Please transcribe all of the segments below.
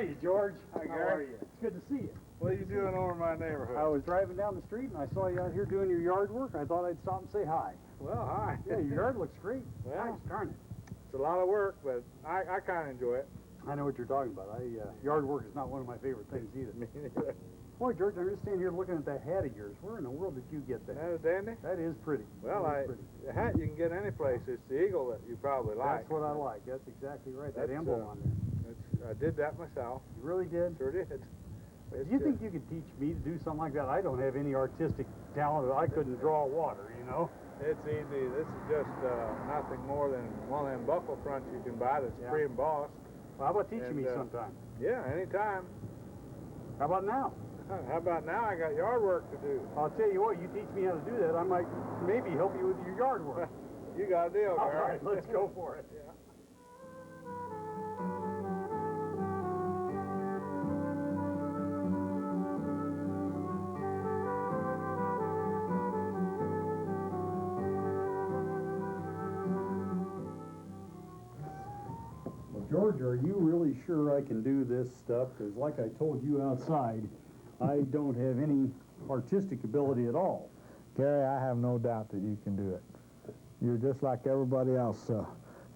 Howdy, George. Hi, How Gary. are you? It's good to see you. What are you doing over in my neighborhood? I was driving down the street and I saw you out here doing your yard work. I thought I'd stop and say hi. Well, hi. Yeah, your yard looks great. Well, Nice, darn it. It's a lot of work, but I kind of enjoy it. I know what you're talking about. Yard work is not one of my favorite things either. Me neither. Boy, George, I'm just standing here looking at that hat of yours. Where in the world did you get that? That is dandy. That is pretty. Well, That is pretty. the hat you can get any place. It's the eagle that you probably like. That's what I like. That's exactly right. That That's, emblem on there. I did that myself. You really did? Sure did. Do you think you could teach me to do something like that? I don't have any artistic talent. I couldn't draw water, you know? It's easy. This is just nothing more than one of them buckle fronts you can buy that's pre-embossed. Well, how about teaching me sometime? Yeah, anytime. How about now? How about now? I got yard work to do. I'll tell you what, you teach me how to do that, I might maybe help you with your yard work. You got a deal, All Gary. right, let's go for it. Yeah. George, are you really sure I can do this stuff? Because like I told you outside, I don't have any artistic ability at all. Gary, I have no doubt that you can do it. You're just like everybody else.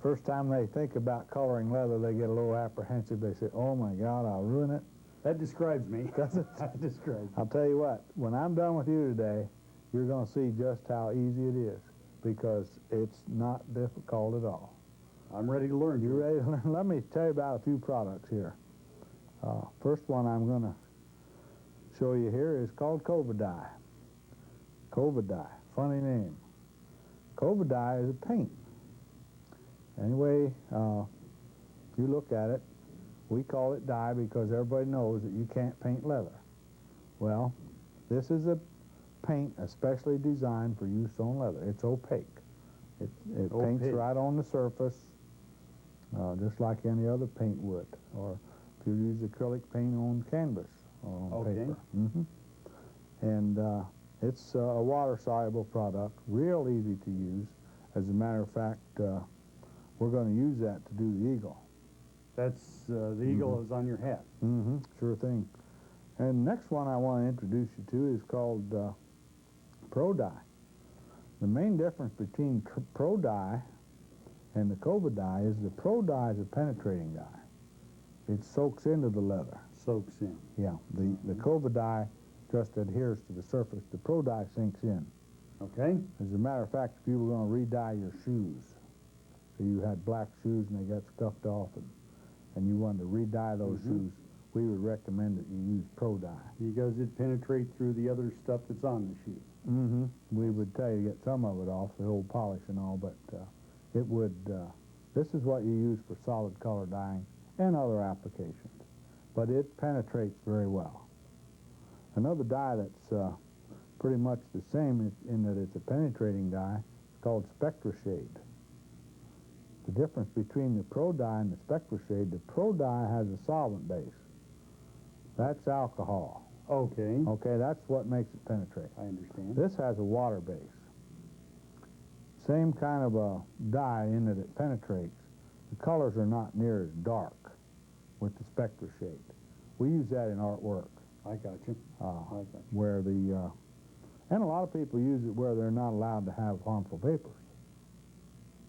First time they think about coloring leather, they get a little apprehensive. They say, oh my God, I'll ruin it. That describes me. That describes me. I'll tell you what, when I'm done with you today, you're going to see just how easy it is, because it's not difficult at all. I'm ready to learn. You ready to learn? Let me tell you about a few products here. First one I'm going to show you here is called Cobra Dye. Cobra Dye, funny name. Cobra Dye is a paint. Anyway, if you look at it, we call it dye because everybody knows that you can't paint leather. Well, this is a paint especially designed for use on leather. It's opaque. It paints right on the surface, just like any other paint would, or if you use acrylic paint on canvas or on paper. And it's a water-soluble product, real easy to use. As a matter of fact, we're going to use that to do the eagle. That's the eagle is on your hat. Sure thing. And the next one I want to introduce you to is called ProDye. The main difference between ProDye and the Cobra Dye is the ProDye is a penetrating dye. It soaks into the leather. Soaks in. Yeah. The Cobra Dye just adheres to the surface. The ProDye sinks in. Okay. As a matter of fact, if you were going to re-dye your shoes, so you had black shoes and they got scuffed off, and you wanted to re-dye those shoes, we would recommend that you use ProDye. Because it penetrates through the other stuff that's on the shoe. We would tell you to get some of it off, the old polish and all, but it would, this is what you use for solid color dyeing and other applications. But it penetrates very well. Another dye that's pretty much the same in that it's a penetrating dye is called Spectra Shade. The difference between the ProDye and the Spectra Shade, the ProDye has a solvent base. That's alcohol. Okay. Okay, that's what makes it penetrate. I understand. This has a water base. Same kind of a dye in that it penetrates. The colors are not near as dark with the Spectra Shade. We use that in artwork. I got you. Where the, and a lot of people use it where they're not allowed to have harmful vapors.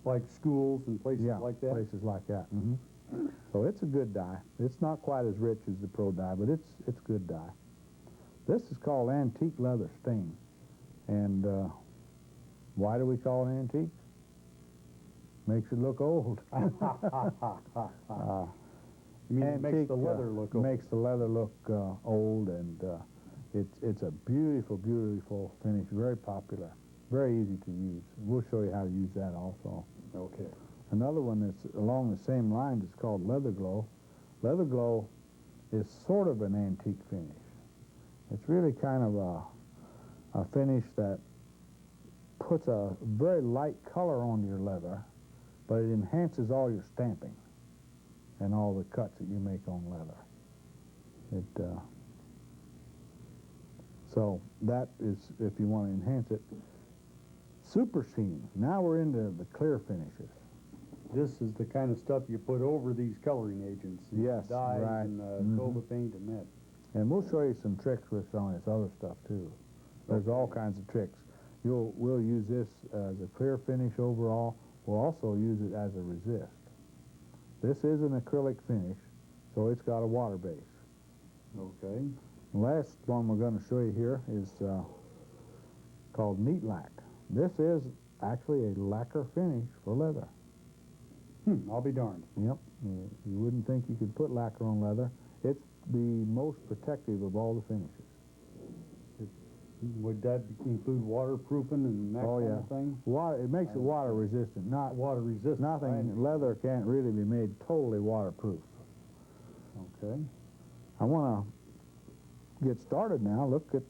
Like schools and places like that? Places like that. So it's a good dye. It's not quite as rich as the ProDye, but it's good dye. This is called antique leather stain. And why do we call it antique? Makes it look old. You mean it makes the leather look old? Makes the leather look old, and it's a beautiful, beautiful finish, very popular, very easy to use. We'll show you how to use that also. Okay. Another one that's along the same lines is called Leather Glow. Leather Glow is sort of an antique finish. It's really kind of a finish that puts a very light color on your leather, but it enhances all your stamping and all the cuts that you make on leather. So that is, if you want to enhance it. Super Sheen. Now we're into the clear finishes. This is the kind of stuff you put over these coloring agents. these Yes, dyes right. and Mhm. Cobra paint and that. And we'll show you some tricks with some of this other stuff too. There's all kinds of tricks. We'll use this as a clear finish overall. We'll also use it as a resist. This is an acrylic finish, so it's got a water base. Okay. The last one we're going to show you here is called Neat Lack. This is actually a lacquer finish for leather. I'll be darned. Yep. You wouldn't think you could put lacquer on leather. It's the most protective of all the finishes. Would that include waterproofing and that kind of thing? Water. It makes it water resistant. Not Water resistant. nothing. Leather can't really be made totally waterproof. Okay. I want to get started now. Look at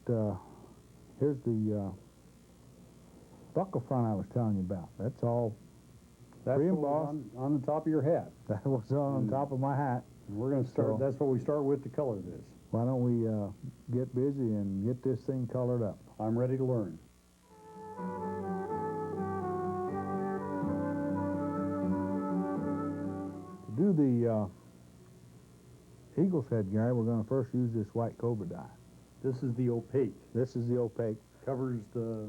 here's the buckle front I was telling you about. That's all That's what was pre-embossed. on the top of your hat. That was on top of my hat. And we're going to start. So- That's what we start with to color this. Why don't we get busy and get this thing colored up? I'm ready to learn. To do the eagle's head, Gary, we're going to first use this white Cobra dye. This is the opaque. This is the opaque. Covers the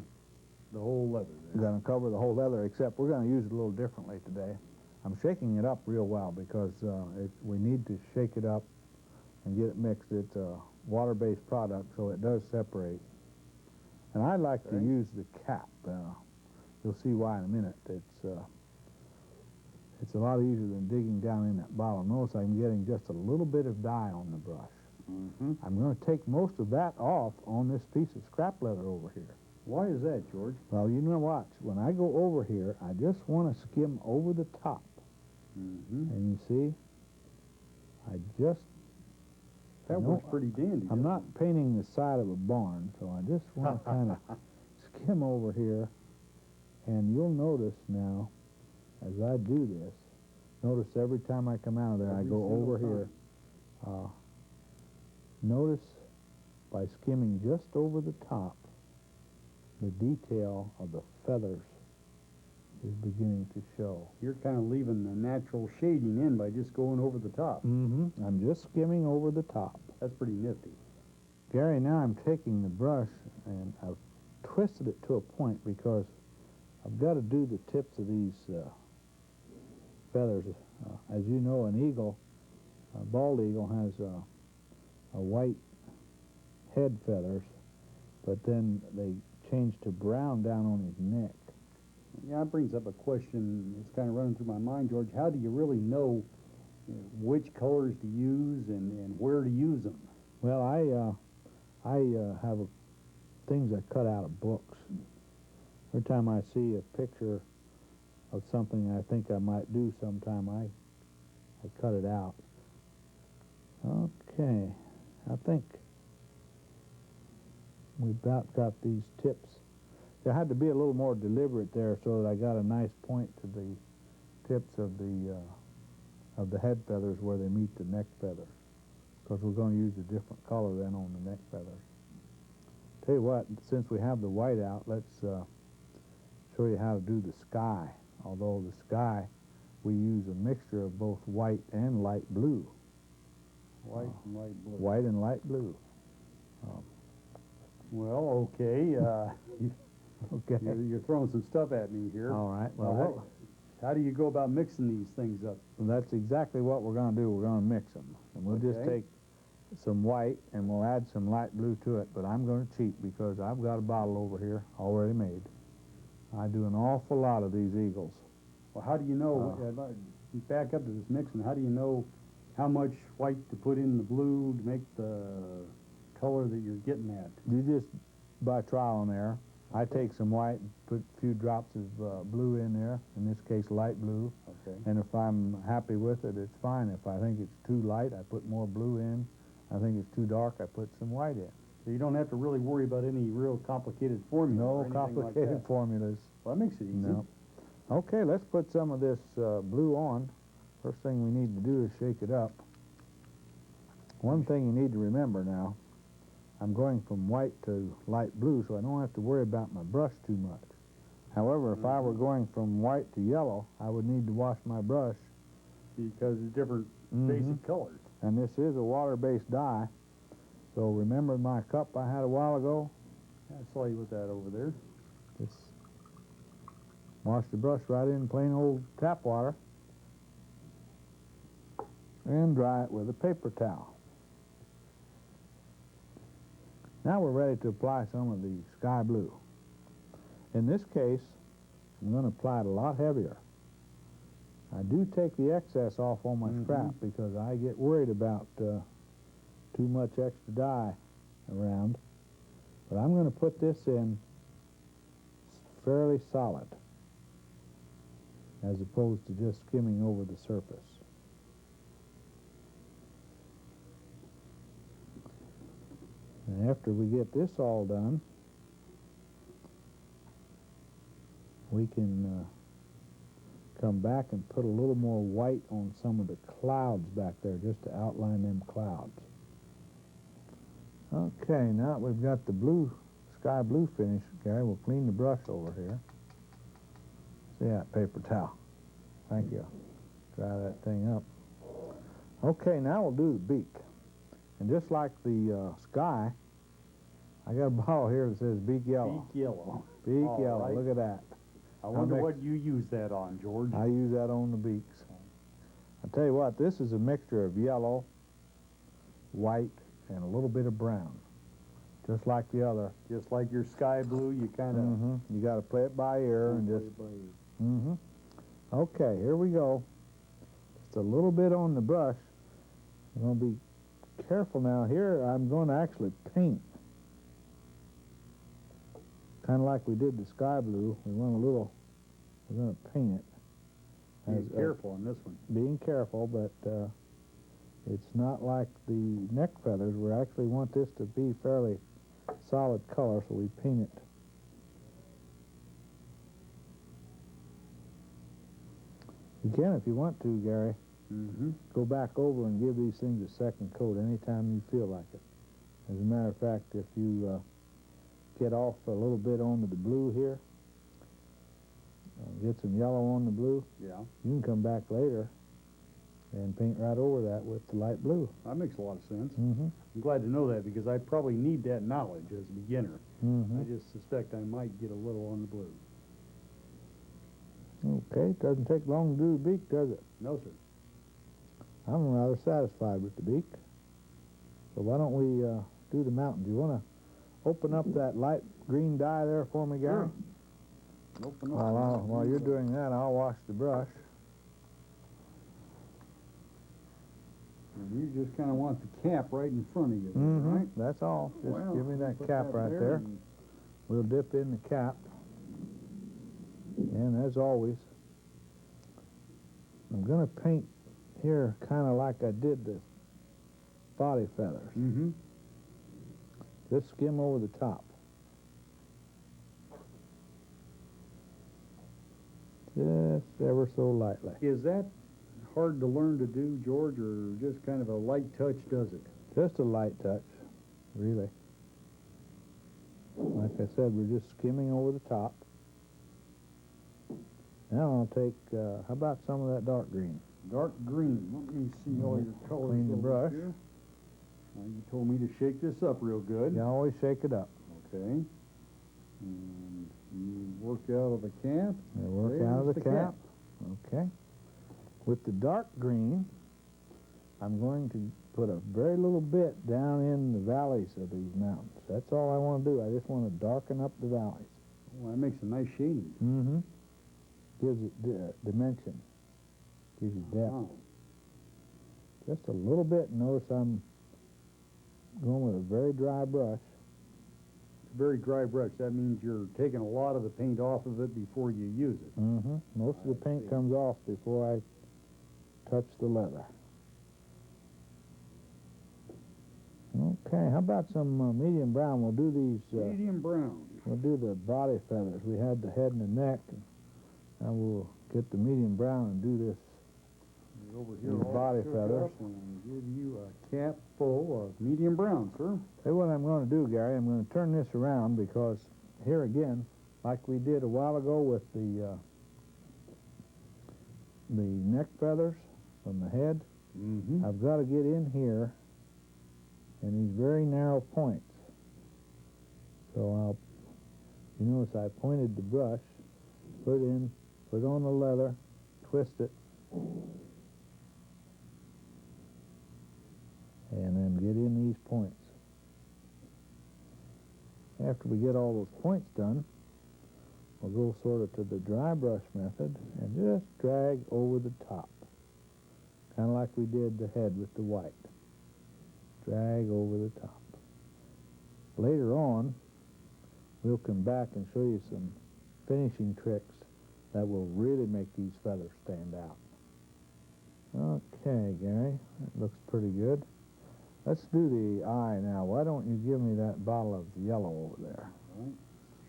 whole leather We're there. going to cover the whole leather, except we're going to use it a little differently today. I'm shaking it up real well because we need to shake it up and get it mixed. It's a water-based product, so it does separate. And I like to Okay. use the cap. You'll see why in a minute. It's a lot easier than digging down in that bottle. Notice I'm getting just a little bit of dye on the brush. Mm-hmm. I'm going to take most of that off on this piece of scrap leather over here. Why is that, George? Well, you know what? When I go over here, I just want to skim over the top. Mm-hmm. And you see, That No, works pretty dandy. I'm doesn't not painting the side of a barn, so I just want to kind of skim over here. And you'll notice now, as I do this, notice every time I come out of there, I Every go single over time. here. Notice by skimming just over the top, the detail of the feathers is beginning to show. You're kind of leaving the natural shading in by just going over the top. Mm-hmm. I'm just skimming over the top. That's pretty nifty. Gary, now I'm taking the brush and I've twisted it to a point because I've got to do the tips of these feathers. As you know, an eagle, a bald eagle, has a white head feathers, but then they change to brown down on his neck. Yeah, that brings up a question that's kind of running through my mind, George. How do you really know which colors to use and where to use them? Well, I have things I cut out of books. Every time I see a picture of something I think I might do sometime, I cut it out. Okay, I think we about got these tips. I had to be a little more deliberate there so that I got a nice point to the tips of the head feathers where they meet the neck feathers, because we're going to use a different color then on the neck feathers. Tell you what, since we have the white out, let's show you how to do the sky. Although the sky, we use a mixture of both white and light blue. White and light blue. White and light blue. Well, okay. Okay. You're throwing some stuff at me here. All right. Well, Now, how do you go about mixing these things up? that's exactly what we're going to do. We're going to mix them. And we'll just Okay. take some white and we'll add some light blue to it. But I'm going to cheat because I've got a bottle over here already made. I do an awful lot of these eagles. Well, how do you know, back up to this mixing, how do you know how much white to put in the blue to make the color that you're getting at? You just, by trial and error, I take some white, put a few drops of blue in there, in this case light blue, Okay. and if I'm happy with it, it's fine. If I think it's too light, I put more blue in. I think it's too dark, I put some white in. So you don't have to really worry about any real complicated formula or No anything like complicated that. formulas. Well, that makes it easy. No. Okay, let's put some of this blue on. First thing we need to do is shake it up. One thing you need to remember now, I'm going from white to light blue, so I don't have to worry about my brush too much. However, if I were going from white to yellow, I would need to wash my brush. Because it's different basic colors. And this is a water-based dye. So remember my cup I had a while ago? I saw you with that over there. Just wash the brush right in plain old tap water and dry it with a paper towel. Now we're ready to apply some of the sky blue. In this case, I'm going to apply it a lot heavier. I do take the excess off on my scrap because I get worried about too much extra dye around. But I'm going to put this in fairly solid as opposed to just skimming over the surface. And after we get this all done, we can come back and put a little more white on some of the clouds back there just to outline them clouds. Okay, now that we've got the blue, sky blue finish, Gary, we'll clean the brush over here. See that paper towel. Thank you. Dry that thing up. Okay, now we'll do the beak. And just like the sky, I got a bottle here that says beak yellow. Beak yellow. Beak All yellow, right. look at that. I wonder what you use that on, George. I use that on the beaks. I'll tell you what, this is a mixture of yellow, white, and a little bit of brown. Just like the other. Just like your sky blue, you kind of... You got to play it by ear and just... Okay, here we go. Just a little bit on the brush. I'm going to be careful now. Here, I'm going to actually paint. Kind of like we did the sky blue. We want a little... We're going to paint it. Be careful on this one. Being careful, but it's not like the neck feathers. We actually want this to be fairly solid color, so we paint it. You can, if you want to, Gary, go back over and give these things a second coat anytime you feel like it. As a matter of fact, if you get off a little bit onto the blue here, get some yellow on the blue, Yeah. you can come back later and paint right over that with the light blue. That makes a lot of sense. I'm glad to know that because I probably need that knowledge as a beginner. I just suspect I might get a little on the blue. Okay, it doesn't take long to do the beak, does it? No, sir. I'm rather satisfied with the beak. So why don't we do the mountain? Do you want to open up that light green dye there for me, Gary? Sure. Open up. While you're doing that, I'll wash the brush. And you just kind of want the cap right in front of you, right? That's all. Just Well, give me that put cap right there. and- We'll dip in the cap. And as always, I'm going to paint here kind of like I did the body feathers. Just skim over the top. Just ever so lightly. Is that hard to learn to do, George, or just kind of a light touch does it? Just a light touch, really. Like I said, we're just skimming over the top. Now I'll take, how about some of that dark green? Dark green. Let me see all your colors. Clean the over brush. here. You told me to shake this up real good. You always shake it up. Okay. And you work out of the cap. You work out of the There's cap. Okay. With the dark green, I'm going to put a very little bit down in the valleys of these mountains. That's all I want to do. I just want to darken up the valleys. Well, that makes a nice shading. Gives it dimension. Gives you depth. Wow. Just a little bit. Notice I'm going with a very dry brush. Very dry brush. That means you're taking a lot of the paint off of it before you use it. Most of the paint comes off before I touch the leather. Okay, how about some medium brown? We'll do these... Medium brown. We'll do the body feathers. We had the head and the neck. And now we'll get the medium brown and do this. Over here, These all body shook feathers. up and give you a cap full of medium brown, sir. Hey, what I'm going to do, Gary, I'm going to turn this around because here again, like we did a while ago with the neck feathers from the head. Mm-hmm. I've got to get in here in these very narrow points. So you notice I pointed the brush, put it on the leather, twist it, and then get in these points. After we get all those points done, we'll go sort of to the dry brush method and just drag over the top, kind of like we did the head with the white. Drag over the top. Later on, we'll come back and show you some finishing tricks that will really make these feathers stand out. Okay, Gary, that looks pretty good. Let's do the eye now. Why don't you give me that bottle of yellow over there? All right.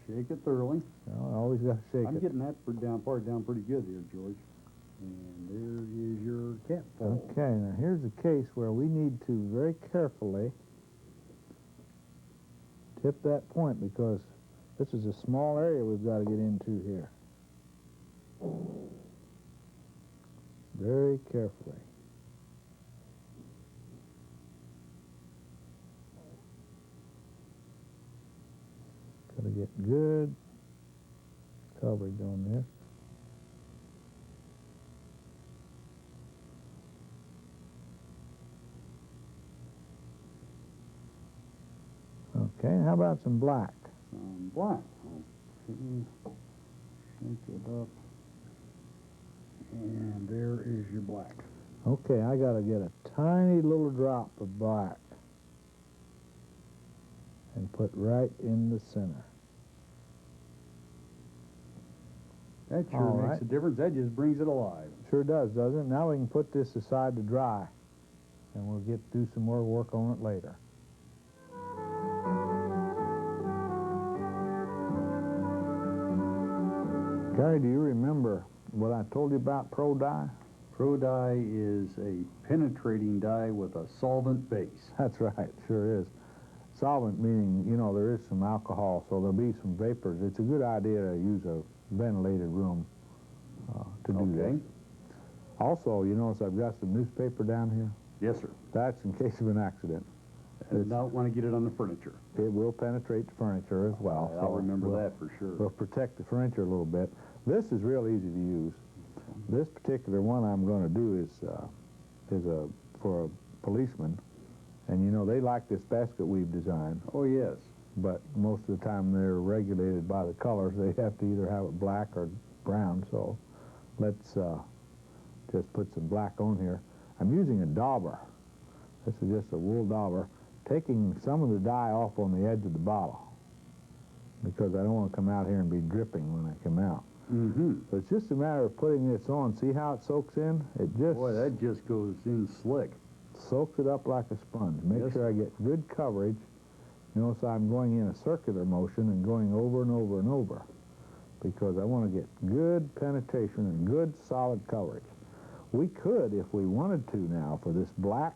Shake it thoroughly. Well, I always got to shake I'm it. getting that part down pretty good here, George. And there is your cat fall. Okay, now here's a case where we need to very carefully tip that point, because this is a small area we've got to get into here. Very carefully. Got to get good coverage on this. Okay, how about some black? Some black. Okay. Shake it up. And there is your black. Okay, I got to get a tiny little drop of black and put right in the center. That sure All makes right. a difference. That just brings it alive. Sure does, doesn't it? Now we can put this aside to dry, and we'll do some more work on it later. Gary, do you remember what I told you about ProDye? ProDye is a penetrating dye with a solvent base. That's right, sure is. Solvent meaning, you know, there is some alcohol, so there'll be some vapors. It's a good idea to use a ventilated room to do Okay. this. Also, you notice I've got some newspaper down here. Yes, sir. That's in case of an accident. I do not want to get it on the furniture. It will penetrate the furniture as well. I'll so remember we'll- that for sure. We'll protect the furniture a little bit. This is real easy to use. This particular one I'm going to do is for a policeman, and you know they like this basket weave design, Oh, yes. but most of the time they're regulated by the colors. They have to either have it black or brown. So let's just put some black on here. I'm using a dauber. This is just a wool dauber, taking some of the dye off on the edge of the bottle, because I don't want to come out here and be dripping when I come out. Mm-hmm. So it's just a matter of putting this on. See how it soaks in? It just Boy, that just goes in slick. soaks it up like a sponge. Make Yes. sure I get good coverage. Notice I'm going in a circular motion and going over and over and over, because I want to get good penetration and good solid coverage. We could, if we wanted to now, for this black,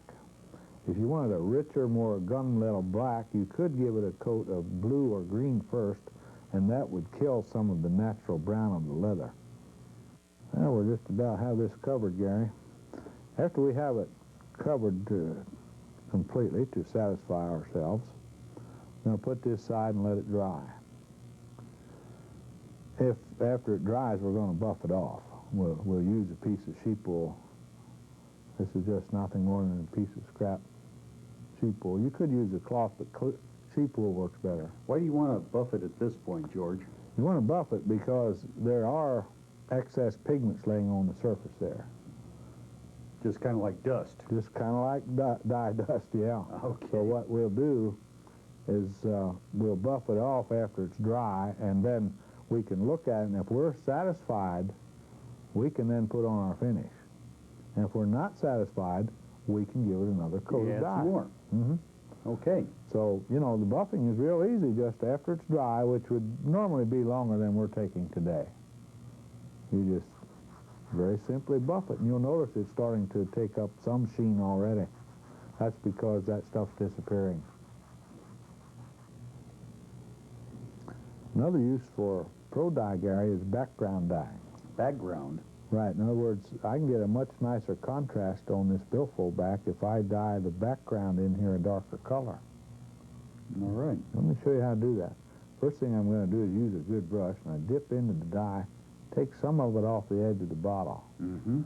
if you wanted a richer, more gunmetal black, you could give it a coat of blue or green first, and that would kill some of the natural brown of the leather. Now we're just about have this covered, Gary. After we have it covered completely to satisfy ourselves, we're going to put this aside and let it dry. If after it dries, we're going to buff it off. We'll use a piece of sheep wool. This is just nothing more than a piece of scrap sheep wool. You could use a cloth, but sheep wool works better. Why do you want to buff it at this point, George? You want to buff it because there are excess pigments laying on the surface there. Just kind of like dust. Just kind of like dye dust, yeah. Okay. So what we'll do is we'll buff it off after it's dry, and then we can look at it, and if we're satisfied, we can then put on our finish. And if we're not satisfied, we can give it another coat Add of dye. some more. Mm-hmm. Okay. So, you know, the buffing is real easy just after it's dry, which would normally be longer than we're taking today. You just very simply buff it, and you'll notice it's starting to take up some sheen already. That's because that stuff's disappearing. Another use for ProDye, Gary, is background dye. Background. Right. In other words, I can get a much nicer contrast on this billfold back if I dye the background in here a darker color. All right. Let me show you how to do that. First thing I'm going to do is use a good brush, and I dip into the dye, take some of it off the edge of the bottle. Mm-hmm.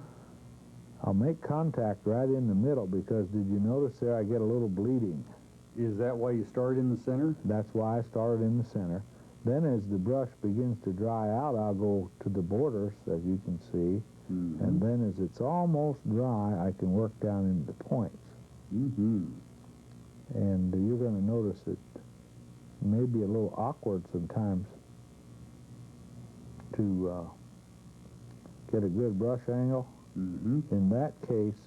I'll make contact right in the middle because did you notice there I get a little bleeding? Is that why you start in the center? That's why I started in the center. Then as the brush begins to dry out, I'll go to the borders, as you can see, Mm-hmm. and then as it's almost dry, I can work down into the points. Mm-hmm. And you're going to notice it may be a little awkward sometimes to get a good brush angle. Mm-hmm. In that case,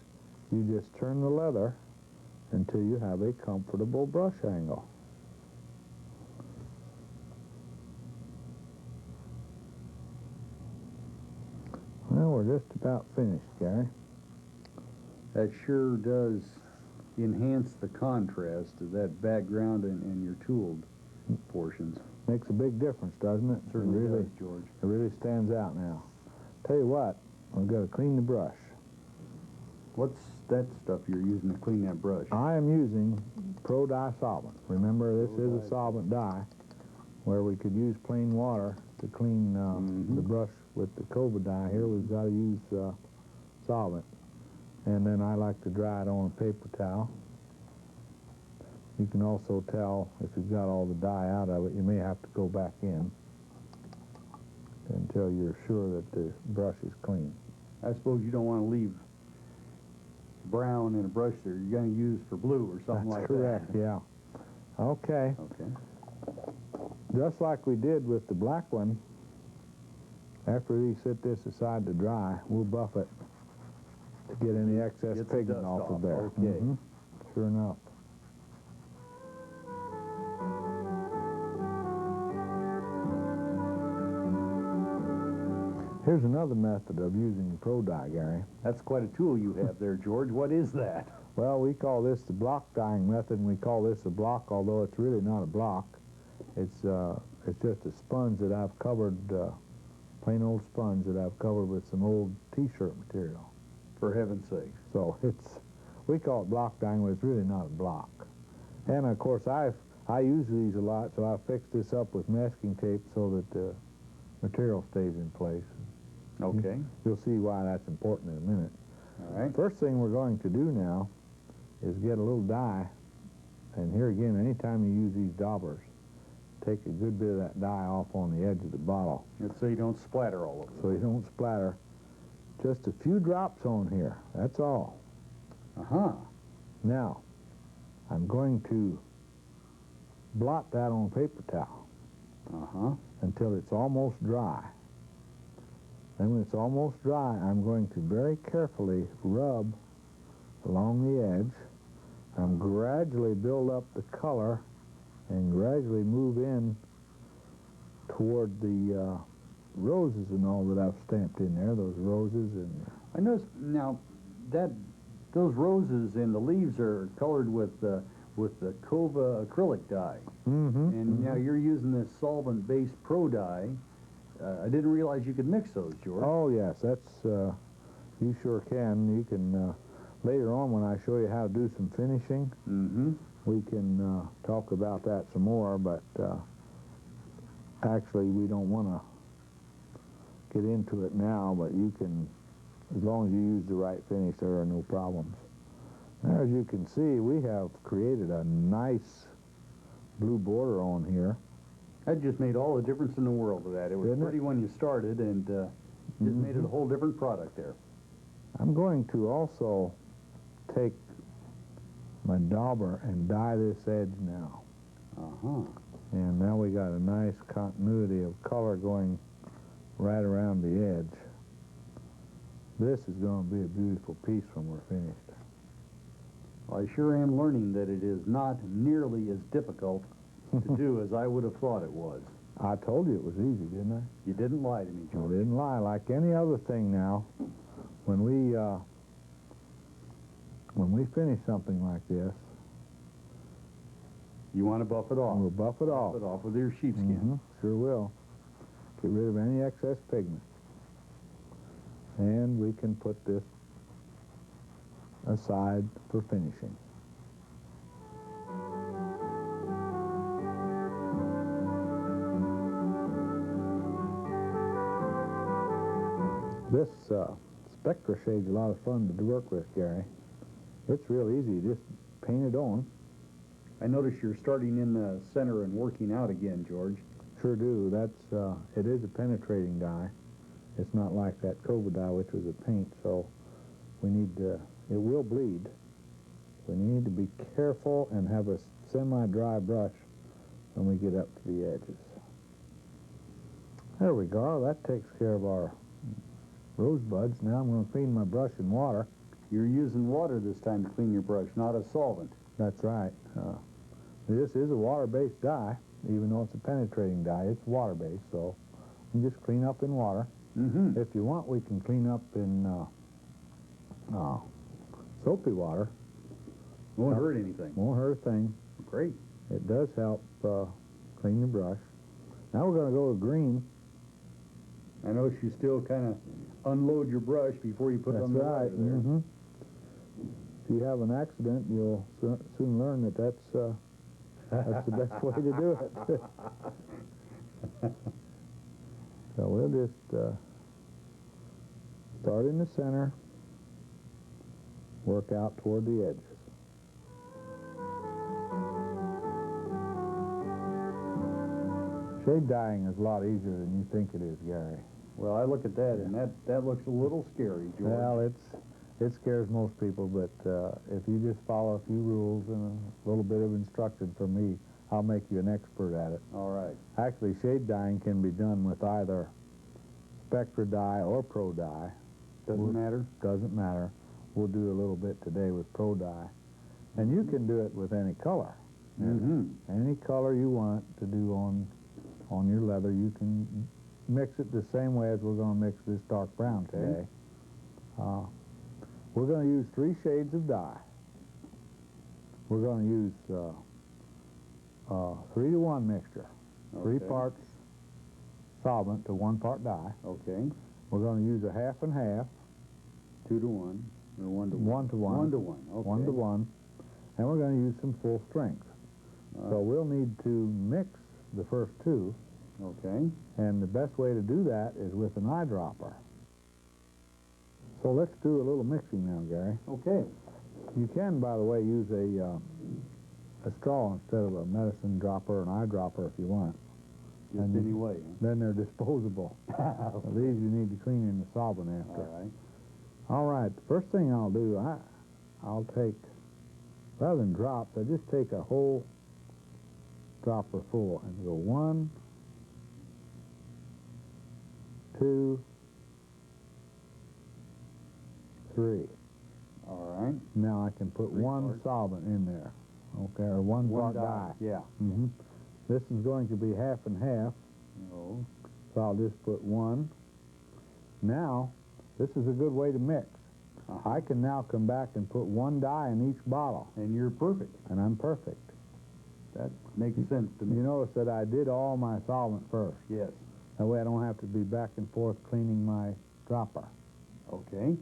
you just turn the leather until you have a comfortable brush angle. Well, we're just about finished, Gary. That sure does enhance the contrast of that background and your tooled portions. Makes a big difference, doesn't it? Certainly it really does, George. It really stands out now. Tell you what, I've got to clean the brush. What's that stuff you're using to clean that brush? I am using ProDye solvent. Remember, this is ProDye. a solvent dye where we could use plain water to clean the brush with the Cobra dye. Here we've got to use solvent. And then I like to dry it on a paper towel. You can also tell if you've got all the dye out of it, you may have to go back in until you're sure that the brush is clean. I suppose you don't want to leave brown in a brush there. You're going to use for blue or something That's like correct, that. yeah. Okay. Okay. Just like we did with the black one, after we set this aside to dry, we'll buff it to get any excess Get the pigment dust off of off, there. okay. Sure enough. Here's another method of using ProDye, Gary. That's quite a tool you have there, George. What is that? Well, we call this the block dyeing method, and we call this a block, although it's really not a block. It's just a sponge that I've covered, plain old sponge that I've covered with some old T-shirt material. For heaven's sake. So we call it block dyeing, but it's really not a block. And of course, I use these a lot, so I fixed this up with masking tape so that the material stays in place. Okay. You'll see why that's important in a minute. All right. First thing we're going to do now is get a little dye, and here again, anytime you use these daubers, take a good bit of that dye off on the edge of the bottle Let's so you don't splatter all over. so you don't splatter. Just a few drops on here, that's all. Uh-huh. Now, I'm going to blot that on a paper towel Uh-huh. until it's almost dry. Then when it's almost dry, I'm going to very carefully rub along the edge. I'm gradually build up the color and gradually move in toward the roses and all that I've stamped in there, those roses. And I noticed now that those roses and the leaves are colored with the Cobra acrylic dye. And now you're using this solvent-based ProDye. I didn't realize you could mix those, George. Oh, yes, that's, you sure can. You can, later on when I show you how to do some finishing, Mm-hmm. we can talk about that some more, but actually we don't want to get into it now, but you can, as long as you use the right finish, there are no problems. Now, as you can see, we have created a nice blue border on here. That just made all the difference in the world of that. It was Didn't it? pretty when you started, and just made it a whole different product there. I'm going to also take my dauber and dye this edge now. Uh-huh. And now we got a nice continuity of color going right around the edge. This is going to be a beautiful piece when we're finished. Well, I sure am learning that it is not nearly as difficult to do as I would have thought it was. I told you it was easy, didn't I? You didn't lie to me, I George. didn't lie. Like any other thing now, when we finish something like this, You want to buff it off. We'll buff it off. Buff it off with your sheepskin. Sure will. Get rid of any excess pigment. And we can put this aside for finishing. This Spectra shade's a lot of fun to work with, Gary. It's real easy. You just paint it on. I notice you're starting in the center and working out again, George. Sure do. That's it is a penetrating dye. It's not like that Cobra Dot, which was a paint, so we need to, it will bleed. We need to be careful and have a semi-dry brush when we get up to the edges. There we go. That takes care of our rosebuds. Now I'm going to clean my brush in water. You're using water this time to clean your brush, not a solvent. That's right. This is a water-based dye, even though it's a penetrating dye. It's water-based, so you just clean up in water. If you want, we can clean up in soapy water. Won't hurt anything. Won't hurt a thing. Great. It does help clean your brush. Now we're going to go to green. I know you still kind of unload your brush before you put it on the water there. If you have an accident, you'll soon learn that that's the best way to do it. So we'll just start in the center, work out toward the edges. Shade dyeing is a lot easier than you think it is, Gary. Well, I look at that, and that looks a little scary, George. Well, it scares most people, but if you just follow a few rules and a little bit of instruction from me, I'll make you an expert at it. All right. Actually, shade dyeing can be done with either Spectra dye or ProDye. Doesn't matter? Doesn't matter. We'll do a little bit today with ProDye. And you can do it with any color. Any color you want to do on your leather, you can mix it the same way as we're going to mix this dark brown today. We're going to use 3 shades of dye. We're going to use 3-to-1 mixture. 3 parts solvent to 1 part dye. Okay. We're going to use a half and half. 2 to 1 or 1 to 1? 1 to 1. 1 to 1. Okay. 1 to 1. And we're going to use some full strength. So we'll need to mix the first 2. Okay. And the best way to do that is with an eyedropper. So let's do a little mixing now, Gary. Okay. You can, by the way, use a straw instead of a medicine dropper or an eyedropper if you want. Just And any way. Then they're disposable. These you need to clean in the solvent after. All right. All right. The first thing I'll do, I'll take, rather than drops, I just take a whole dropper full and go 1, 2, 3. All right. Now I can put 1 parts. solvent in there, okay, or 1 part dye. Yeah. This is going to be half and half, No. so I'll just put 1. Now, this is a good way to mix. I can now come back and put 1 dye in each bottle, And you're perfect. and I'm perfect. That makes sense to me. You notice that I did all my solvent first. Yes. That way I don't have to be back and forth cleaning my dropper. Okay.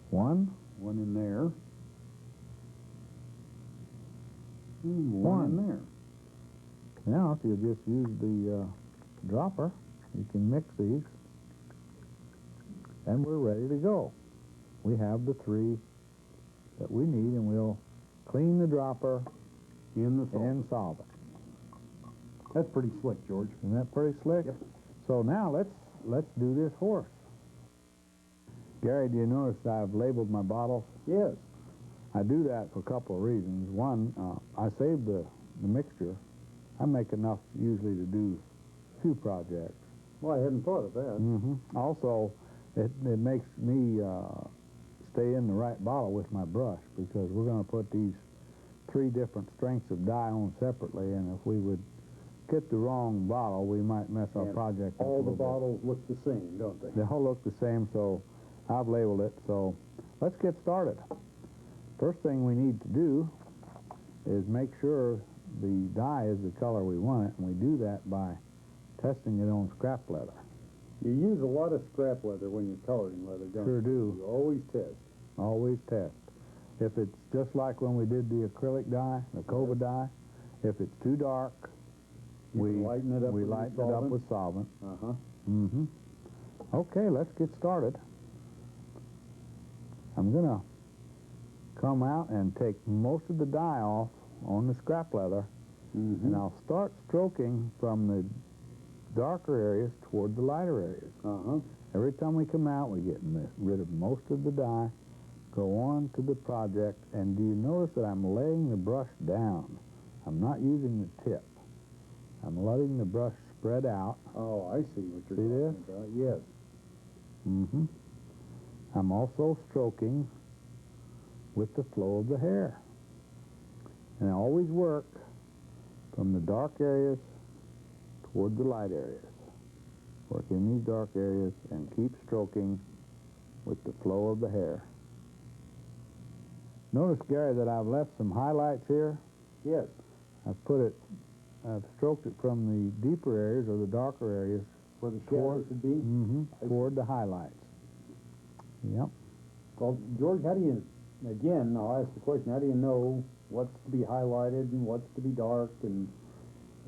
1, 1 in there. One in there. Now, if you just use the dropper, you can mix these, and we're ready to go. We have the 3 that we need, and we'll clean the dropper In the salt. and solvent. That's pretty slick, George. Isn't that pretty slick? Yep. So now let's do this horse. Gary, do you notice I've labeled my bottles? Yes. I do that for a couple of reasons. One, I save the mixture. I make enough usually to do 2 projects. Well, I hadn't thought of that. Also, it makes me stay in the right bottle with my brush, because we're going to put these 3 different strengths of dye on separately, and if we would get the wrong bottle, we might mess our And project up all a the little bit. bottles look the same, don't they? They all look the same, so I've labeled it. So let's get started. First thing we need to do is make sure the dye is the color we want it, and we do that by testing it on scrap leather. You use a lot of scrap leather when you're coloring leather, don't Sure you? do. You always test. Always test. If it's just like when we did the acrylic dye, the Cobra dye, if it's too dark, we lighten it up with solvent. Uh-huh. Mm-hmm. Okay, let's get started. I'm going to come out and take most of the dye off on the scrap leather, and I'll start stroking from the darker areas toward the lighter areas. Uh-huh. Every time we come out, we get rid of most of the dye, go on to the project, and do you notice that I'm laying the brush down? I'm not using the tip. I'm letting the brush spread out. Oh, I see what you're See this? talking about. Yes. Mm-hmm. I'm also stroking with the flow of the hair. And I always work from the dark areas toward the light areas. Work in these dark areas and keep stroking with the flow of the hair. Notice, Gary, that I've left some highlights here. Yes. I've stroked it from the deeper areas or the darker areas Where the shadows should be? toward the highlights. Yep. Well, George, how do you, again, I'll ask the question, how do you know what's to be highlighted and what's to be dark and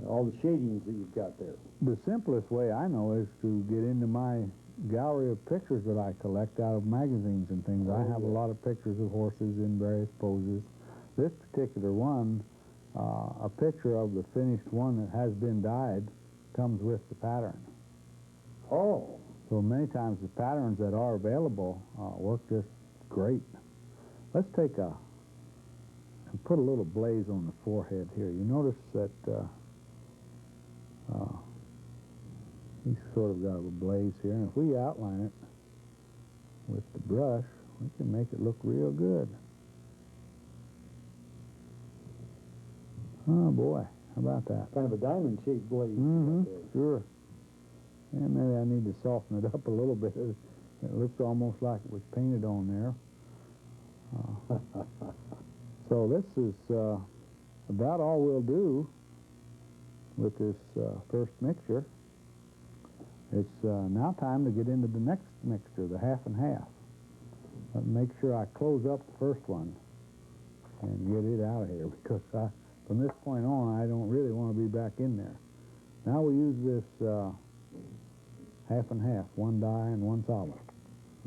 all the shadings that you've got there? The simplest way I know is to get into my gallery of pictures that I collect out of magazines and things. I have a lot of pictures of horses in various poses. This particular one, a picture of the finished one that has been dyed, comes with the pattern. Oh. So many times the patterns that are available work just great. Let's take and put a little blaze on the forehead here. You notice that he's sort of got a blaze here, and if we outline it with the brush, we can make it look real good. Oh boy, how about that? Kind of a diamond-shaped blaze. Sure. And maybe I need to soften it up a little bit. It looks almost like it was painted on there. So this is about all we'll do with this first mixture. It's now time to get into the next mixture, the half and half. But make sure I close up the first one and get it out of here, because from this point on, I don't really want to be back in there. Now we use this half and half, one dye and one solvent.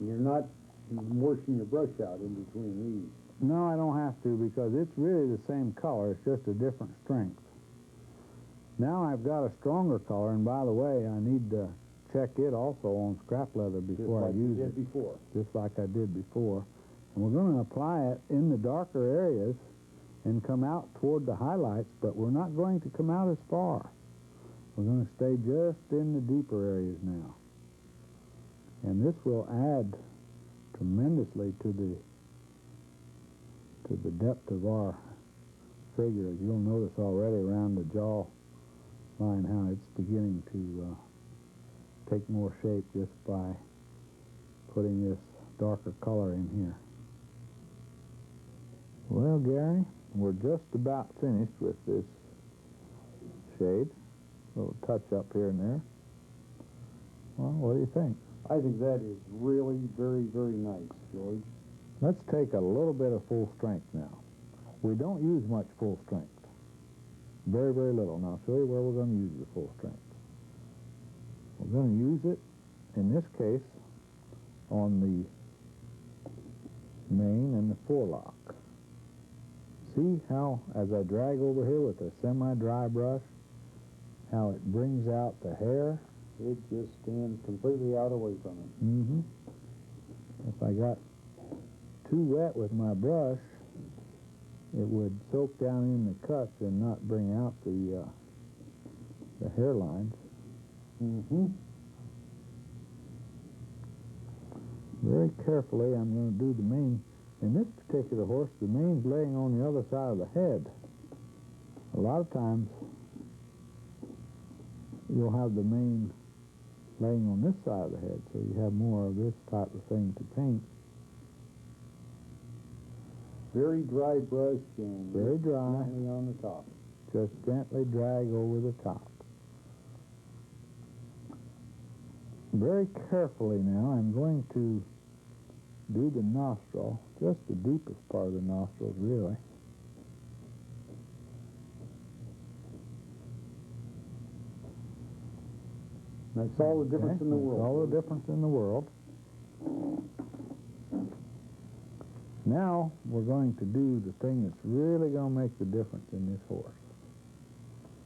You're not washing your brush out in between these. No, I don't have to, because it's really the same color. It's just a different strength. Now I've got a stronger color, and by the way, I need to check it also on scrap leather before I use it. Just like I did before. And we're going to apply it in the darker areas and come out toward the highlights, but we're not going to come out as far. We're going to stay just in the deeper areas now. And this will add tremendously to the depth of our figure. As you'll notice already around the jaw line how it's beginning to take more shape just by putting this darker color in here. Well, Gary, we're just about finished with this shade. A little touch up here and there. Well, what do you think? I think that is really very, very nice, George. Let's take a little bit of full strength now. We don't use much full strength. Very, very little. Now, I'll show you where we're going to use the full strength. We're going to use it, in this case, on the mane and the forelock. See how, as I drag over here with a semi-dry brush, how it brings out the hair? It just stands completely out away from it. Mm-hmm. If I got too wet with my brush, it would soak down in the cuts and not bring out the hairlines. Mm-hmm. Very carefully, I'm going to do the mane. In this particular horse, the mane's laying on the other side of the head. A lot of times, you'll have the mane laying on this side of the head, so you have more of this type of thing to paint. Very dry brush and Very dry. gently on the top. Just gently drag over the top. Very carefully now, I'm going to do the nostril, just the deepest part of the nostrils, really. That's all the difference in the That's world. all the difference in the world. Now we're going to do the thing that's really going to make the difference in this horse.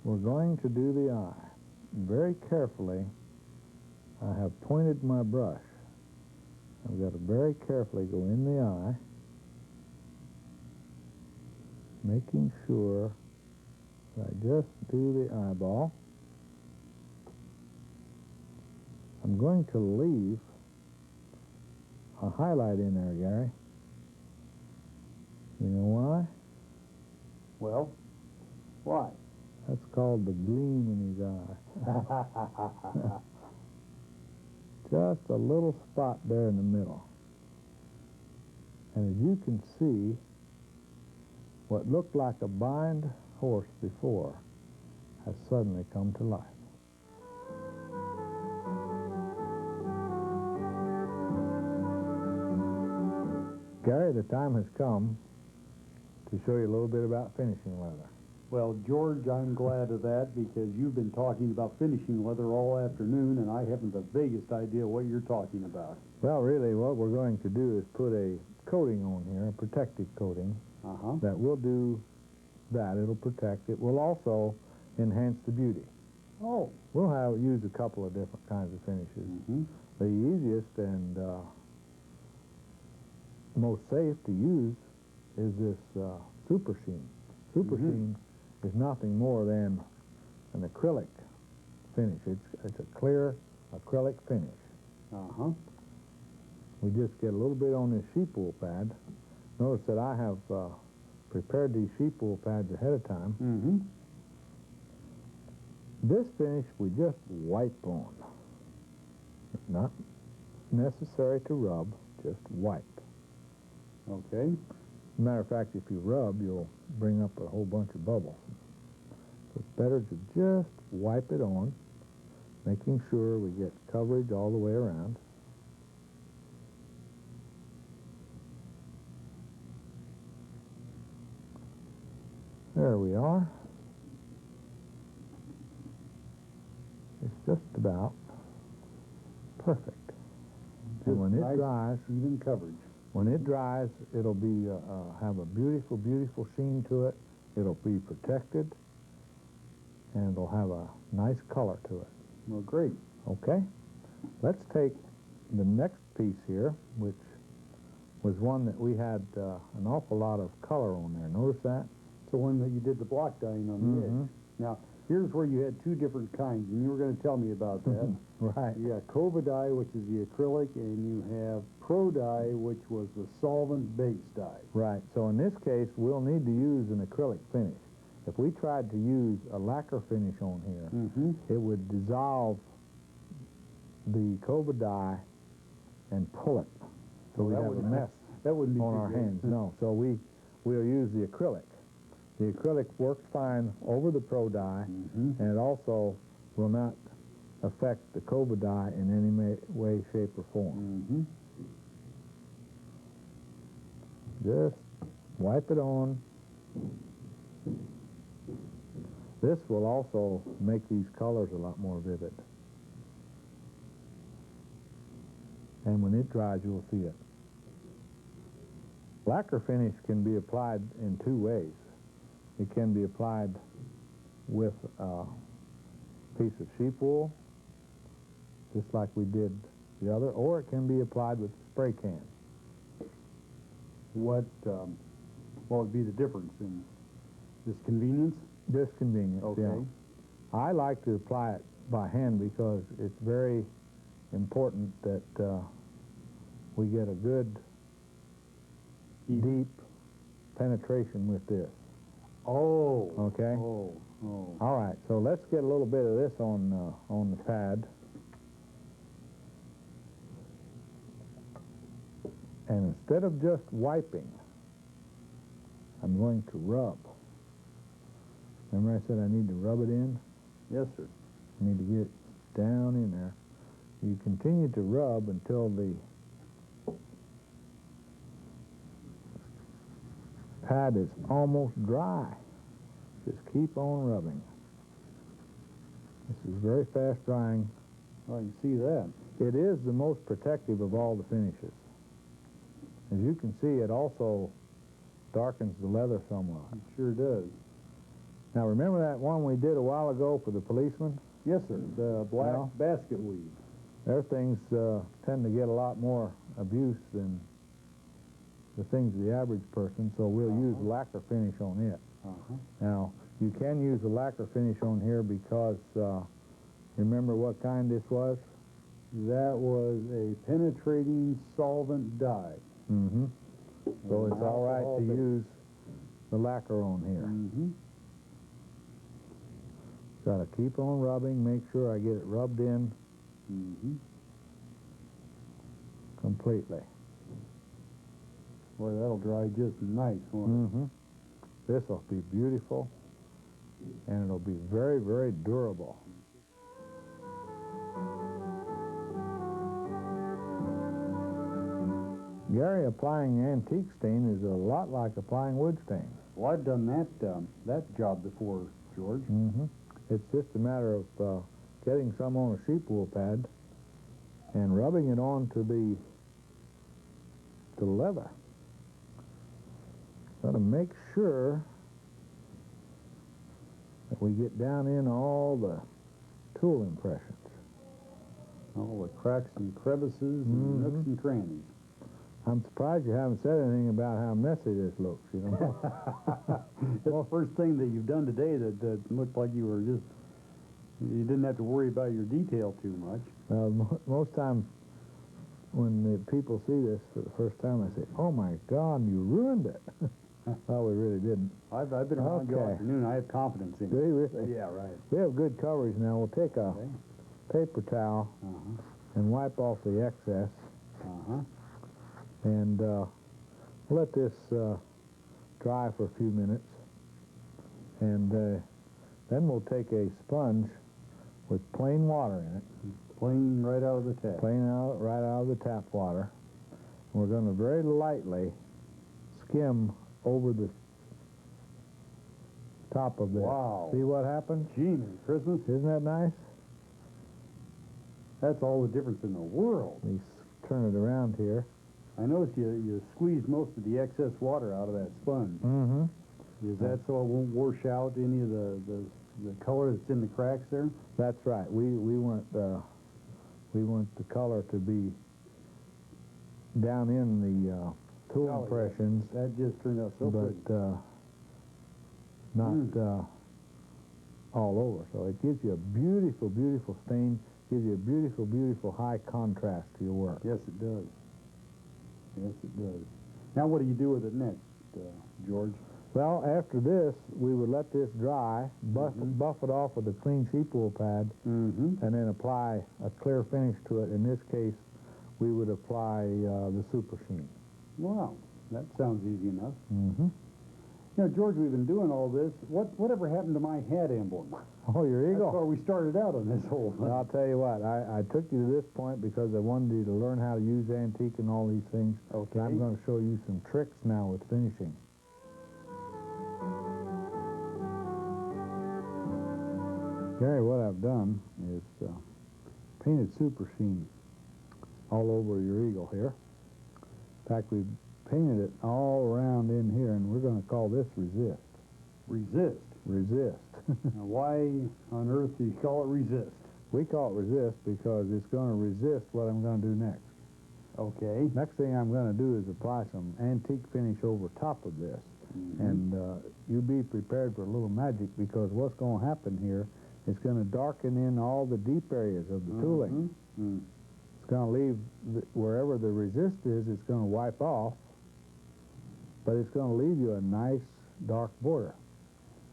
We're going to do the eye. Very carefully, I have pointed my brush. I've got to very carefully go in the eye, making sure that I just do the eyeball. I'm going to leave a highlight in there, Gary. You know why? Well, why? That's called the gleam in his eye. Just a little spot there in the middle. And as you can see, what looked like a blind horse before has suddenly come to life. Gary, the time has come to show you a little bit about finishing leather. Well, George, I'm glad of that because you've been talking about finishing leather all afternoon and I haven't the vaguest idea what you're talking about. Well, really, what we're going to do is put a coating on here, a protective coating, that will do that. It'll protect. It will also enhance the beauty. Oh. We'll use a couple of different kinds of finishes. The easiest and most safe to use is this super sheen. Super sheen is nothing more than an acrylic finish. It's a clear acrylic finish. We just get a little bit on this sheep wool pad. Notice that I have prepared these sheep wool pads ahead of time. This finish we just wipe on. Not necessary to rub, just wipe. Okay. Matter of fact, if you rub, you'll bring up a whole bunch of bubbles. So it's better to just wipe it on, making sure we get coverage all the way around. There we are. It's just about perfect. And when it dries, even coverage. When it dries, it'll be have a beautiful, beautiful sheen to it. It'll be protected, and it'll have a nice color to it. Well, great. Okay. Let's take the next piece here, which was one that we had an awful lot of color on there. Notice that? It's the one that you did the block dyeing on the edge. Now, here's where you had two different kinds, and you were going to tell me about that. Right. You got Cobra Dye, which is the acrylic, and you have ProDye, which was the solvent-based dye. Right. So in this case, we'll need to use an acrylic finish. If we tried to use a lacquer finish on here, it would dissolve the Cobra Dye and pull it. So we'd have a mess that wouldn't be on too our good. hands. No. So we'll use the acrylic. The acrylic works fine over the ProDye, and it also will not affect the Cobra Dye in any way, shape, or form. Just wipe it on. This will also make these colors a lot more vivid. And when it dries, you'll see it. Lacquer finish can be applied in two ways. It can be applied with a piece of sheep wool, just like we did the other, or it can be applied with a spray can. What would be the difference in this convenience? Just convenience, Okay. yeah. I like to apply it by hand because it's very important that we get a good, deep penetration with this. Oh. Okay. Oh. All right. So let's get a little bit of this on the pad. And instead of just wiping, I'm going to rub. Remember I said I need to rub it in? Yes, sir. I need to get it down in there. You continue to rub until the pad is almost dry. Just keep on rubbing. This is very fast drying. Well, you see that. It is the most protective of all the finishes. As you can see, it also darkens the leather somewhat. It sure does. Now remember that one we did a while ago for the policeman? Yes, sir. The black Well, basket weave. Their things tend to get a lot more abuse than the things of the average person, so we'll use lacquer finish on it. Now, you can use a lacquer finish on here because, remember what kind this was? That was a penetrating solvent dye. Mm-hmm. So it's all right Alcohol to base. use the lacquer on here. Mm-hmm. Got to keep on rubbing, make sure I get it rubbed in Mm-hmm. completely. Boy, that'll dry just nice, won't it? Mm-hmm. This will be beautiful, and it'll be very, very durable. Gary, applying antique stain is a lot like applying wood stain. Well, I've done that job before, George. Mm-hmm. It's just a matter of getting some on a sheep wool pad and rubbing it onto the leather. Got to make sure that we get down in all the tool impressions. All the cracks and crevices and nooks and crannies. I'm surprised you haven't said anything about how messy this looks, you know. It's the first thing that you've done today that looked like you were just, you didn't have to worry about your detail too much. Most times when the people see this for the first time, I say, "Oh my God, you ruined it." Well, we really didn't. I've been around you all Okay. afternoon. I have confidence in Do you. you really? Yeah, right. We have good coverage now. We'll take a Okay. paper towel and wipe off the excess, and let this dry for a few minutes, and then we'll take a sponge with plain water in it, Plain right out of the tap. right out of the tap water. We're going to very lightly skim over the top of this. Wow. See what happens? Gee, Merry Christmas. Isn't that nice? That's all the difference in the world. We turn it around here. I noticed you squeezed most of the excess water out of that sponge. Mm-hmm. Is that so it won't wash out any of the color that's in the cracks there? That's right. We want the color to be down in the tool Oh, yeah. impressions, That just turned out so but pretty. not all over. So it gives you a beautiful, beautiful stain. Gives you a beautiful, beautiful high contrast to your work. Yes, it does. Yes, it does. Now, what do you do with it next, George? Well, after this, we would let this dry, buff it off with a clean sheep wool pad, Mm-hmm. and then apply a clear finish to it. In this case, we would apply the super sheen. Wow, that sounds easy enough. Mm-hmm. You know, George, we've been doing all this. Whatever happened to my head emblem? Oh, your That's eagle. where we started out on this whole thing. Well, I'll tell you what, I took you to this point because I wanted you to learn how to use antique and all these things. Okay. And I'm going to show you some tricks now with finishing. Gary, what I've done is painted super sheen all over your eagle here. In fact, we've painted it all around in here, and we're going to call this resist. Resist. Resist. Now, why on earth do you call it resist? We call it resist because it's going to resist what I'm going to do next. Okay. Next thing I'm going to do is apply some antique finish over top of this. And you be prepared for a little magic because what's going to happen here is going to darken in all the deep areas of the tooling. It's going to leave, wherever the resist is, it's going to wipe off, but it's going to leave you a nice dark border.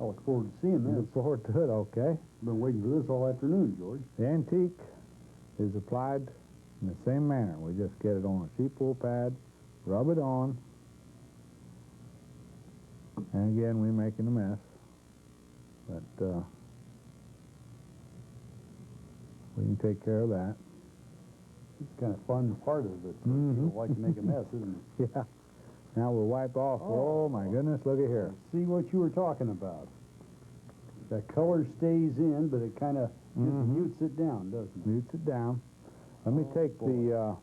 I look forward to seeing this. Look forward to it, okay? Been waiting for this all afternoon, George. The antique is applied in the same manner. We just get it on a sheep wool pad, rub it on, And again, we're making a mess. But we can take care of that. It's kind of fun part of it. Mhm. People like to make a mess, isn't it? Yeah. Now we'll wipe off. Oh, my goodness, look at here. See what you were talking about. That color stays in, but it kind of mutes it down, doesn't it? Mutes it down. Let me Oh, take boy.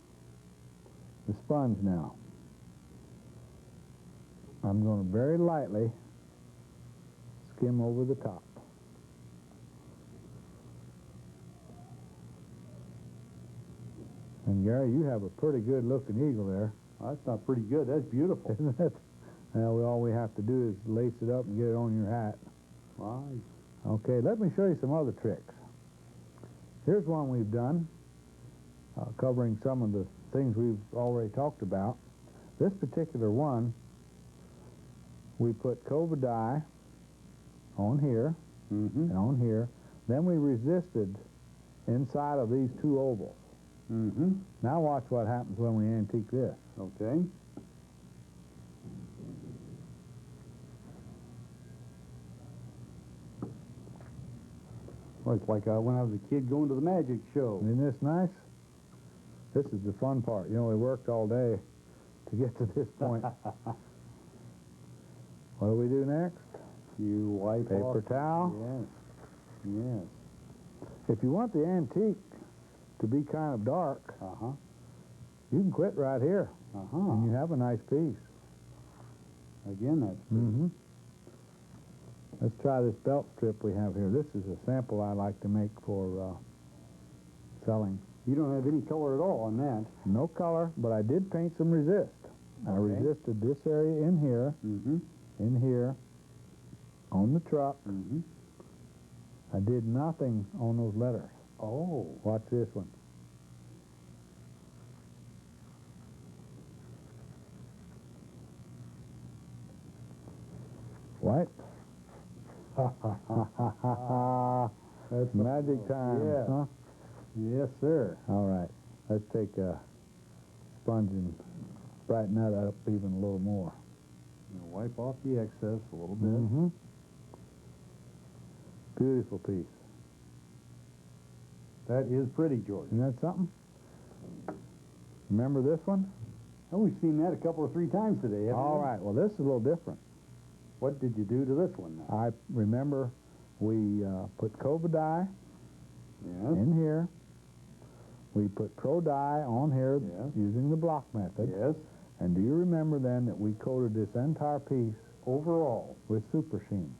the sponge now. I'm going to very lightly skim over the top. And Gary, you have a pretty good looking eagle there. That's not pretty good. That's beautiful. Isn't it? Well, all we have to do is lace it up and get it on your hat. Right. Okay, let me show you some other tricks. Here's one we've done, covering some of the things we've already talked about. This particular one, we put Cobra Dye on here and on here. Then we resisted inside of these two ovals. Now watch what happens when we antique this. Okay. Well, it's like when I was a kid going to the magic show. Isn't this nice? This is the fun part. You know, we worked all day to get to this point. What do we do next? You wipe off. Paper towel. Yes. Yes. If you want the antique to be kind of dark, you can quit right here, and you have a nice piece. Again, that's pretty. Let's try this belt strip we have here. This is a sample I like to make for selling. You don't have any color at all on that. No color, but I did paint some resist. I resisted this area in here, in here, on the truck. I did nothing on those letters. Oh. Watch this one. Wipe. That's magic time, Yeah. huh? Yes, sir. All right, let's take a sponge and brighten that up even a little more. Wipe off the excess a little bit. Beautiful piece. That is pretty, George. Isn't that something? Remember this one? Oh, we've seen that a couple or three times today, haven't All we? right, well, this is a little different. What did you do to this one now? I remember we put Cobra Dye Yes. in here. We put ProDye on here Yes. using the block method. Yes. And do you remember then that we coated this entire piece Overall. with Super Sheen?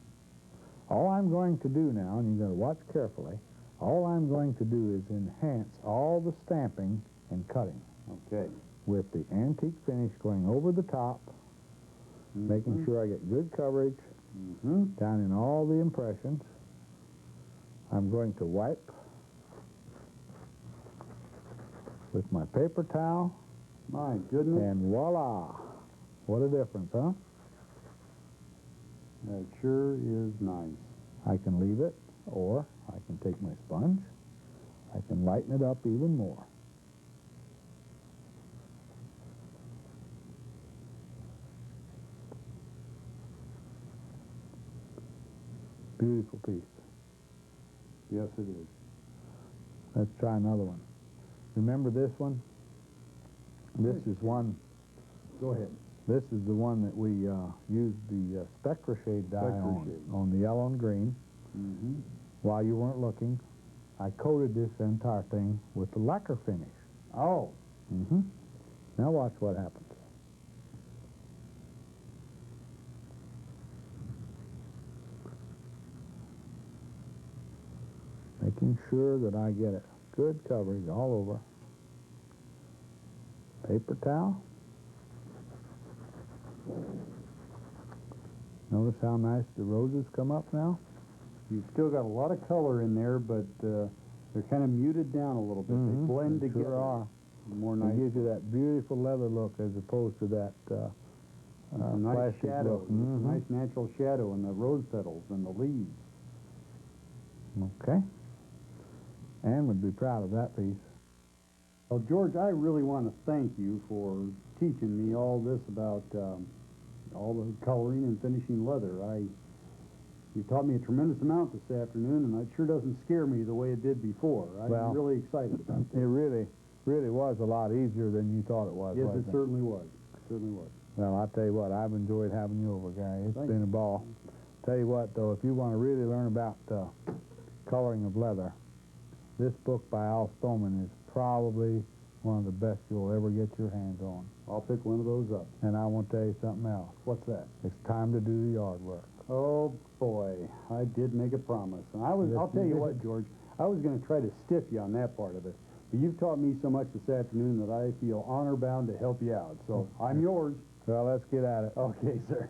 All I'm going to do now, and you're going to watch carefully, all I'm going to do is enhance all the stamping and cutting Okay. with the antique finish going over the top, making sure I get good coverage down in all the impressions. I'm going to wipe with my paper towel, My goodness. and voila! What a difference, huh? That sure is nice. I can leave it, or I can take my sponge. I can lighten it up even more. Beautiful piece. Yes, it is. Let's try another one. Remember this one? This is one. Go ahead. This is the one that we used the Spectra Shade dye on the yellow and green. While you weren't looking, I coated this entire thing with the lacquer finish. Oh. Now watch what happens. Making sure that I get it good coverage all over. Paper towel. Notice how nice the roses come up now? You've still got a lot of color in there, but they're kind of muted down a little bit. They blend They together. sure are. More It nice. gives you that beautiful leather look as opposed to that nice plastic shadow. look. Nice natural shadow in the rose petals and the leaves. Okay. Ann would be proud of that piece. Well, George, I really want to thank you for teaching me all this about all the coloring and finishing leather. You taught me a tremendous amount this afternoon, and it sure doesn't scare me the way it did before. Well, I'm really excited about it. It really was a lot easier than you thought it was, Yes, wasn't it certainly was. Certainly was. Well, I'll tell you what, I've enjoyed having you over, Gary. It's Thanks. been a ball. Tell you what, though, if you want to really learn about coloring of leather, this book by Al Stoneman is probably one of the best you'll ever get your hands on. I'll pick one of those up. And I want to tell you something else. What's that? It's time to do the yard work. Oh, boy, I did make a promise. And I'll tell you what, George, I was going to try to stiff you on that part of it. But you've taught me so much this afternoon that I feel honor-bound to help you out. So I'm yours. Well, let's get at it. Okay, sir.